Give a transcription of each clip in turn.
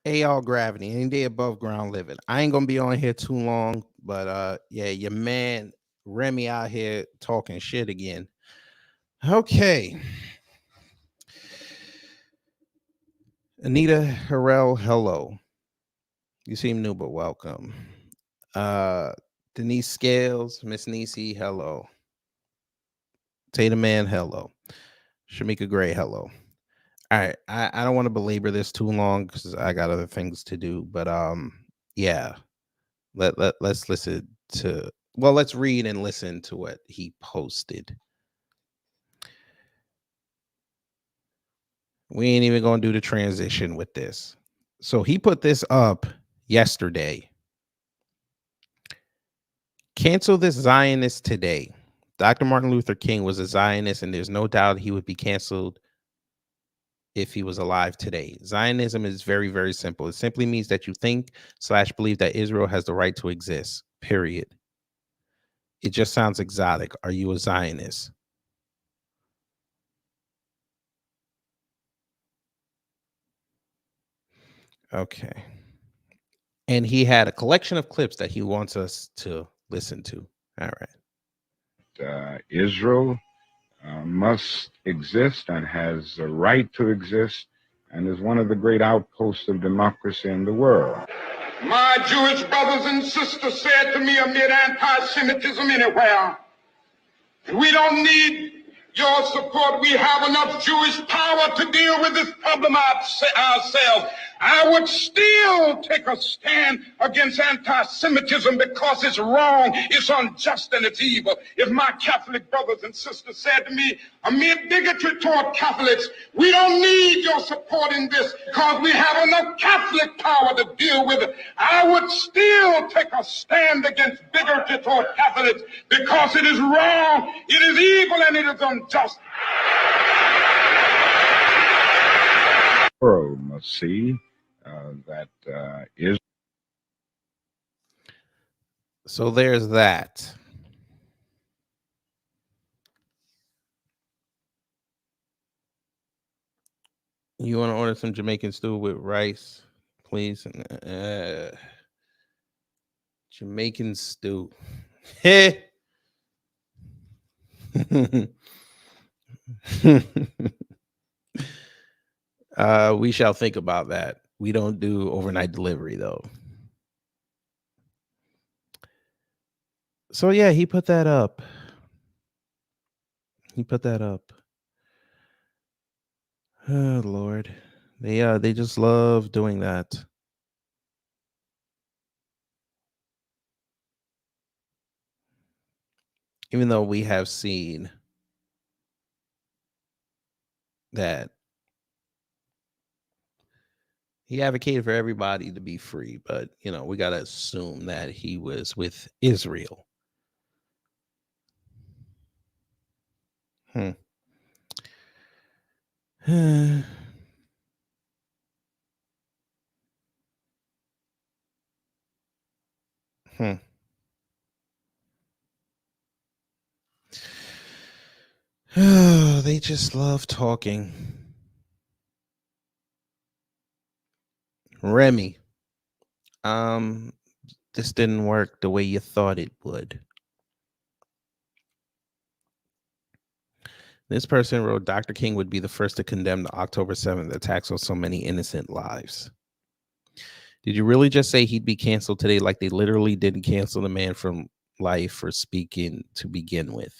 AL Gravity, any day above ground living. I ain't gonna be on here too long, but yeah, your man Remy out here talking shit again. Okay. Anita Harrell, hello. You seem new, but welcome. Denise Scales, Miss Nisi, hello. Tatum Man, hello. Shamika Gray, hello. All right, I don't want to belabor this too long because I got other things to do, but yeah, let's listen to, well, let's read and listen to what he posted. We ain't even gonna do the transition with this. So he put this up yesterday. Cancel this Zionist today. Dr. Martin Luther King was a Zionist, and there's no doubt he would be canceled if he was alive today. Zionism is very, very simple. It simply means that you think/believe that Israel has the right to exist, period. It just sounds exotic. Are you a Zionist? Okay. And he had a collection of clips that he wants us to listen to. All right. Israel must exist and has a right to exist and is one of the great outposts of democracy in the world. My Jewish brothers and sisters said to me amid anti-Semitism anywhere, we don't need your support. We have enough Jewish power to deal with this problem ourselves. I would still take a stand against anti-Semitism because it's wrong, it's unjust, and it's evil. If my Catholic brothers and sisters said to me, amid bigotry toward Catholics, we don't need your support in this because we have enough Catholic power to deal with it, I would still take a stand against bigotry toward Catholics because it is wrong, it is evil, and it is unjust. The world must see that is. So there's that. You want to order some Jamaican stew with rice, please? Jamaican stew. We shall think about that. We don't do overnight delivery, though. So yeah, he put that up. Oh Lord, they just love doing that. Even though we have seen that he advocated for everybody to be free, but you know, we got to assume that he was with Israel. Oh, they just love talking. Remy, this didn't work the way you thought it would. This person wrote, Dr. King would be the first to condemn the October 7th attacks on so many innocent lives. Did you really just say he'd be canceled today like they literally didn't cancel the man from life for speaking to begin with?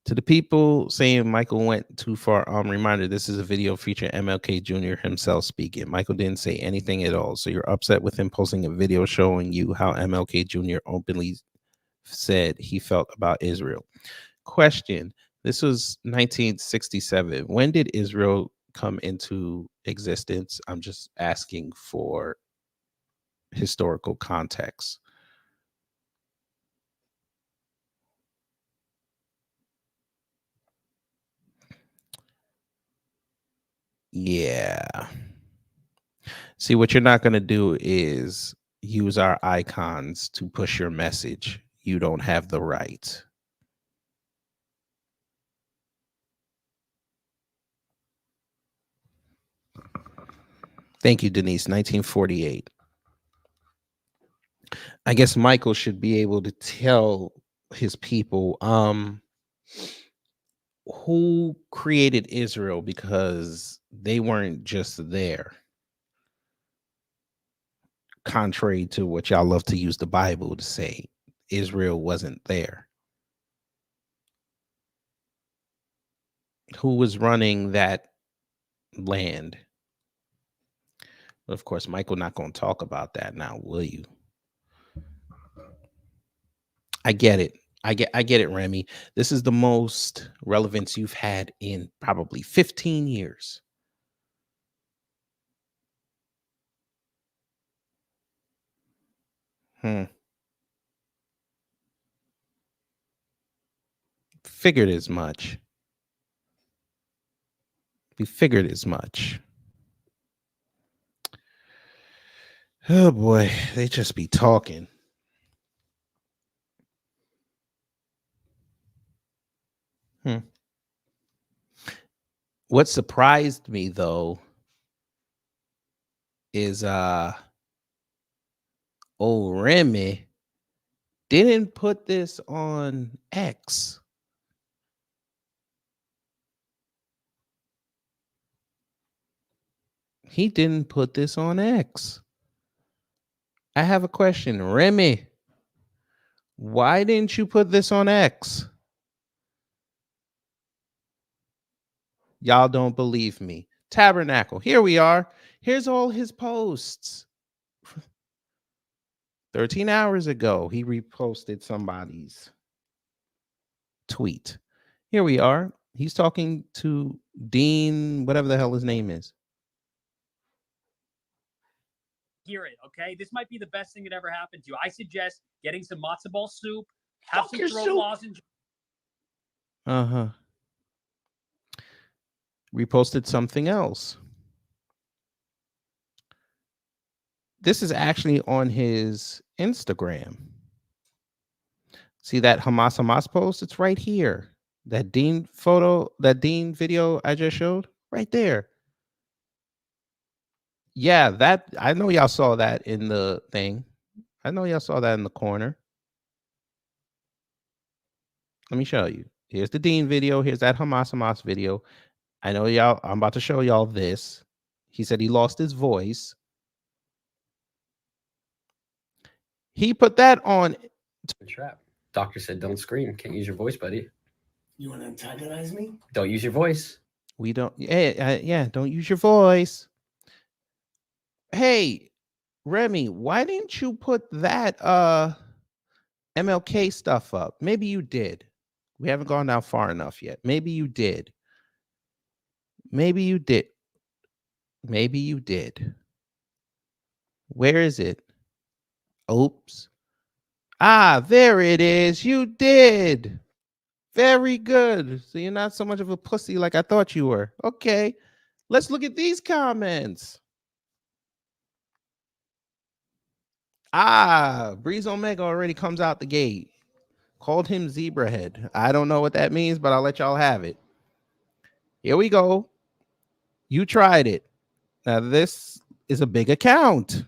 To the people saying Michael went too far, reminder, this is a video featuring MLK Jr. himself speaking. Michael didn't say anything at all. So you're upset with him posting a video showing you how MLK Jr. openly said he felt about Israel. Question. This was 1967. When did Israel come into existence? I'm just asking for historical context. Yeah. See, what you're not going to do is use our icons to push your message. You don't have the right. Thank you, Denise. 1948. I guess Michael should be able to tell his people who created Israel, because they weren't just there. Contrary to what y'all love to use the Bible to say, Israel wasn't there. Who was running that land? But of course, Michael not going to talk about that now, will you? I get it. I get it, Remy. This is the most relevance you've had in probably 15 years. Figured as much. We figured as much. Oh boy, they just be talking. What surprised me though is old Remy didn't put this on X. He didn't put this on X. I have a question. Remy, why didn't you put this on X? Y'all don't believe me. Tabernacle. Here we are. Here's all his posts. 13 hours ago, he reposted somebody's tweet. Here we are. He's talking to Dean, whatever the hell his name is. Hear it, okay? This might be the best thing that ever happened to you. I suggest getting some matzo ball soup, have some throat lozenge. Reposted something else. This is actually on his Instagram. See that Hamas post? It's right here. That Dean photo, that Dean video I just showed, right there. Yeah, that I know y'all saw that in the thing. I know y'all saw that in the corner. Let me show you. Here's the Dean video. Here's that Hamas video. I know y'all, I'm about to show y'all this. He said he lost his voice. He put that on. Trap. Doctor said, don't scream. Can't use your voice, buddy. You want to antagonize me? Don't use your voice. We don't. Yeah, don't use your voice. Hey, Remy, why didn't you put that MLK stuff up? Maybe you did. We haven't gone down far enough yet. Maybe you did. Maybe you did. Maybe you did. Where is it? Oops. Ah, there it is. You did. Very good. So you're not so much of a pussy like I thought you were. Okay. Let's look at these comments. Ah, Breeze Omega already comes out the gate. Called him Zebra Head. I don't know what that means, but I'll let y'all have it. Here we go. You tried it. Now this is a big account.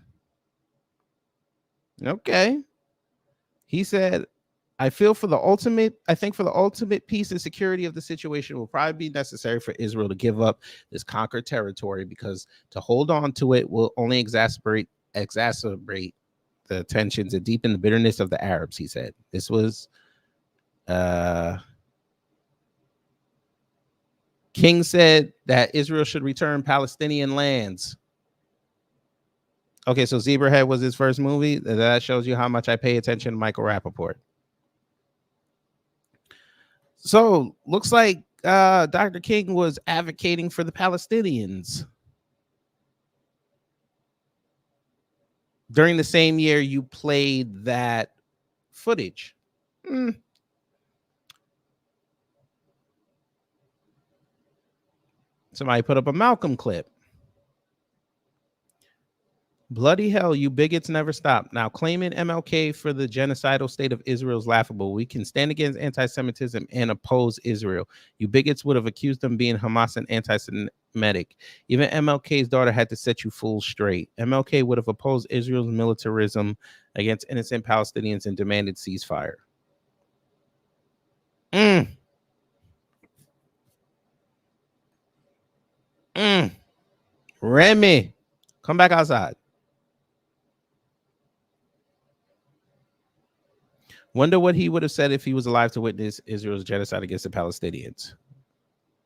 Okay. He said, I think for the ultimate peace and security of the situation will probably be necessary for Israel to give up this conquered territory, because to hold on to it will only exacerbate the tensions and deepen the bitterness of the Arabs, he said. This was King said that Israel should return Palestinian lands. Okay, so Zebrahead was his first movie. That shows you how much I pay attention to Michael Rappaport. So looks like Dr. King was advocating for the Palestinians. During the same year you played that footage. Somebody put up a Malcolm clip. Bloody hell, you bigots never stop. Now claiming MLK for the genocidal state of Israel is laughable. We can stand against anti-Semitism and oppose Israel. You bigots would have accused them being Hamas and medic. Even MLK's daughter had to set you fools straight. MLK would have opposed Israel's militarism against innocent Palestinians and demanded ceasefire. Remy, come back outside. Wonder what he would have said if he was alive to witness Israel's genocide against the Palestinians.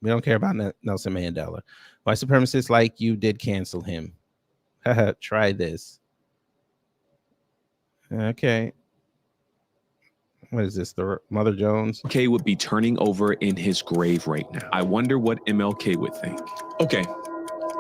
We don't care about Nelson Mandela. White supremacists like you did cancel him. Try this. Okay. What is this? The Mother Jones? MLK would be turning over in his grave right now. I wonder what MLK would think. Okay,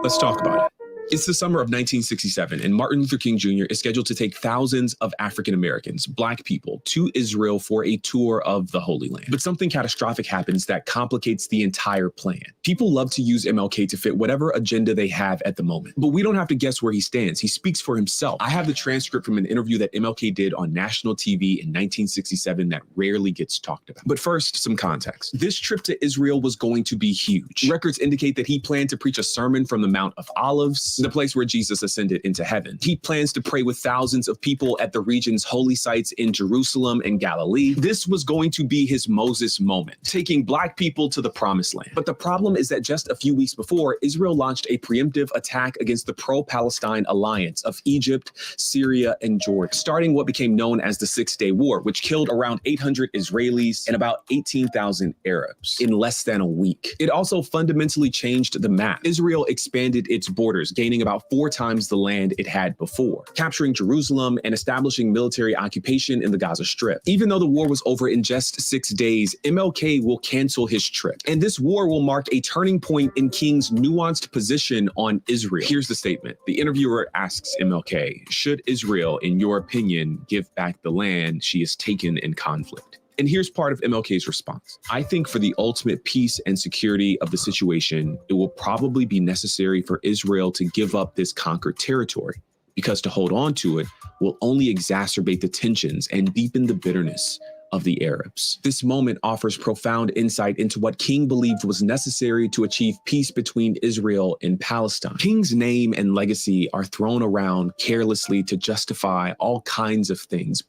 let's talk about it. It's the summer of 1967, and Martin Luther King Jr. is scheduled to take thousands of African Americans, Black people, to Israel for a tour of the Holy Land. But something catastrophic happens that complicates the entire plan. People love to use MLK to fit whatever agenda they have at the moment. But we don't have to guess where he stands. He speaks for himself. I have the transcript from an interview that MLK did on national TV in 1967 that rarely gets talked about. But first, some context. This trip to Israel was going to be huge. Records indicate that he planned to preach a sermon from the Mount of Olives, the place where Jesus ascended into heaven. He plans to pray with thousands of people at the region's holy sites in Jerusalem and Galilee. This was going to be his Moses moment, taking Black people to the promised land. But the problem is that just a few weeks before, Israel launched a preemptive attack against the pro-Palestine alliance of Egypt, Syria, and Jordan, starting what became known as the Six-Day War, which killed around 800 Israelis and about 18,000 Arabs in less than a week. It also fundamentally changed the map. Israel expanded its borders, gaining about 4 times the land it had before, capturing Jerusalem and establishing military occupation in the Gaza Strip. Even though the war was over in just 6 days, MLK will cancel his trip. And this war will mark a turning point in King's nuanced position on Israel. Here's the statement. The interviewer asks MLK, should Israel, in your opinion, give back the land she has taken in conflict? And here's part of MLK's response. I think for the ultimate peace and security of the situation, it will probably be necessary for Israel to give up this conquered territory, because to hold on to it will only exacerbate the tensions and deepen the bitterness of the Arabs. This moment offers profound insight into what King believed was necessary to achieve peace between Israel and Palestine. King's name and legacy are thrown around carelessly to justify all kinds of things.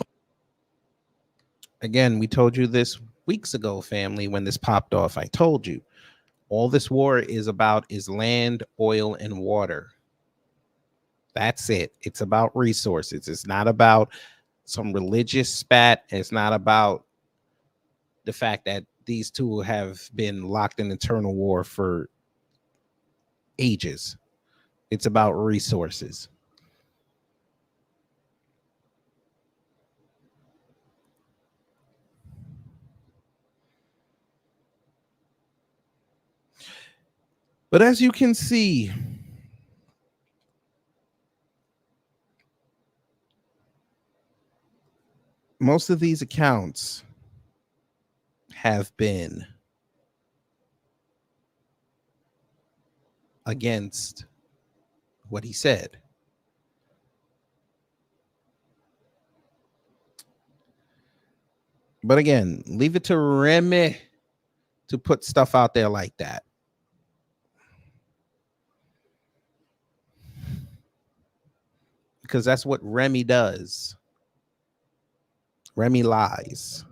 Again, we told you this weeks ago, family, when this popped off. I told you all this war is about is land, oil, and water. That's it. It's about resources. It's not about some religious spat. It's not about the fact that these two have been locked in eternal war for ages. It's about resources. But as you can see, most of these accounts have been against what he said. But again, leave it to Remy to put stuff out there like that. Because that's what Remy does. Remy lies.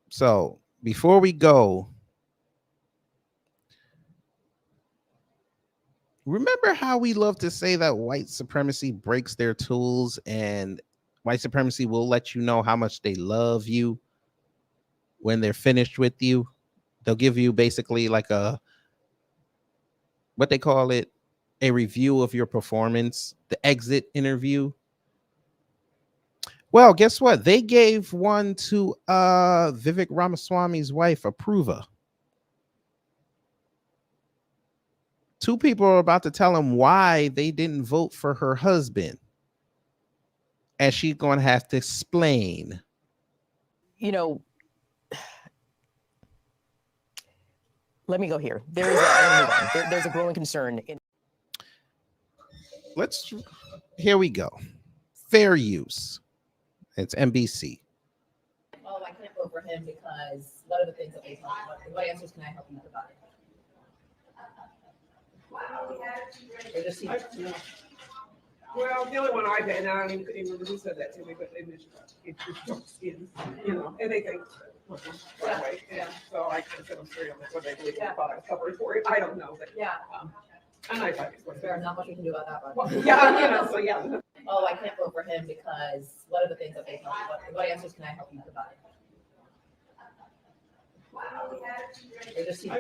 So before we go, remember how we love to say that white supremacy breaks their tools, and white supremacy will let you know how much they love you when they're finished with you? They'll give you basically like a, what they call it, a review of your performance, the exit interview. Well, guess what? They gave one to Vivek Ramaswamy's wife, Apruva. 2 people are about to tell him why they didn't vote for her husband. And she's going to have to explain. You know, let me go here. There's a growing concern. Here we go. Fair use. It's NBC. Oh, I can't vote for him because what are the things that they talk about? What answers can I help you provide? Well, the only one I've had, now I don't even who said that to me, but they mentioned it's just dark skin, you know, and they think, anyway, yeah. So I can set them straight on what they believe the product covering for it. I don't know, but and I thought it was Fair, not much we can do about that, but. yeah, you know, so yeah. Oh, I can't vote for him because what are the things that they help you? What answers can I help you provide? They just seem.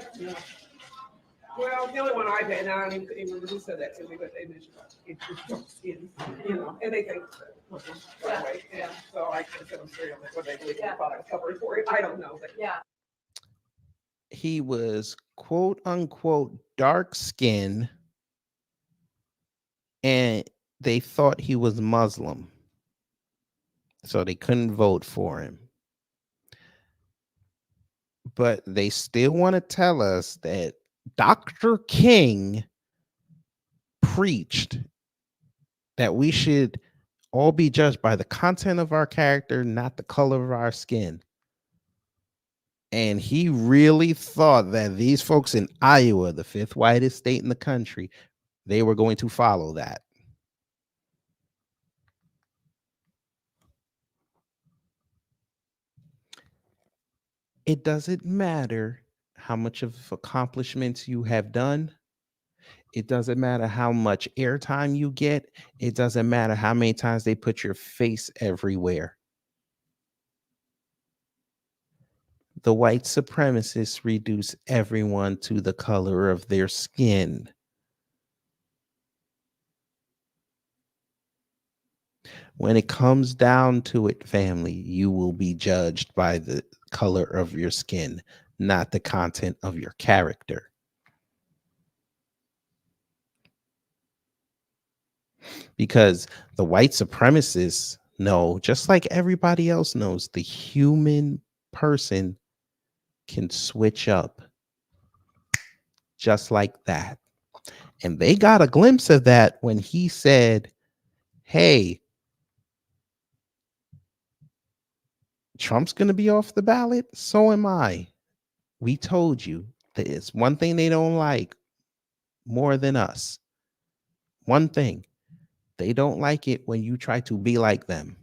Well, the only one I've had, now I don't even who said that to me, but they mentioned it's just dark skin, you know, and they think, anyway, yeah. So I can set them straight on what they believe the product covering for it. I don't know, but Yeah. He was quote unquote dark skin, and they thought he was Muslim, so they couldn't vote for him. But they still want to tell us that Dr. King preached that we should all be judged by the content of our character, not the color of our skin. And he really thought that these folks in Iowa, the fifth whitest state in the country, they were going to follow that. It doesn't matter how much of accomplishments you have done. It doesn't matter how much airtime you get. It doesn't matter how many times they put your face everywhere. The white supremacists reduce everyone to the color of their skin. When it comes down to it, family, you will be judged by the color of your skin, not the content of your character. Because the white supremacists know, just like everybody else knows, the human person can switch up just like that. And they got a glimpse of that when he said, hey, Trump's going to be off the ballot. So am I. We told you that it's one thing they don't like more than us. One thing. They don't like it when you try to be like them.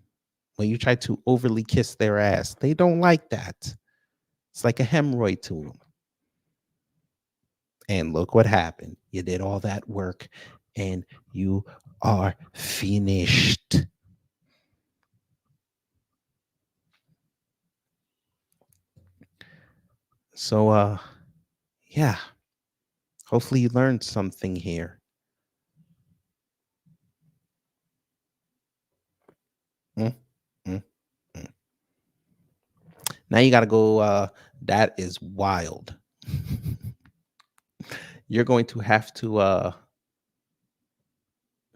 When you try to overly kiss their ass. They don't like that. It's like a hemorrhoid to them. And look what happened. You did all that work and you are finished. So, yeah. Hopefully you learned something here. Now you got to go, that is wild. You're going to have to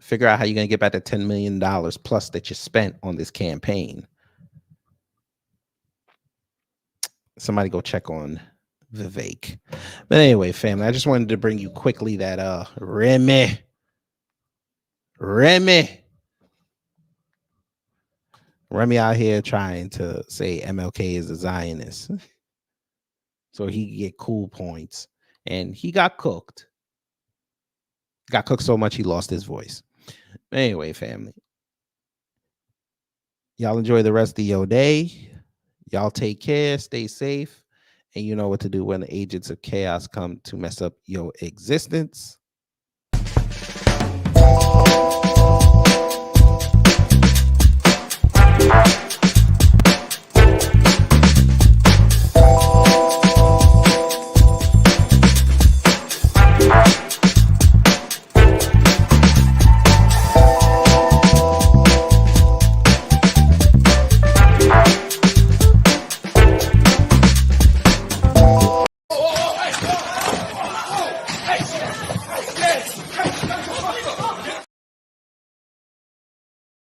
figure out how you're going to get back the $10 million plus that you spent on this campaign. Somebody go check on Vivek. But anyway, family, I just wanted to bring you quickly that Remy out here trying to say MLK is a Zionist so he could get cool points, and he got cooked. Got cooked so much he lost his voice. Anyway, family, y'all enjoy the rest of your day. Y'all take care, stay safe, and you know what to do when the agents of chaos come to mess up your existence.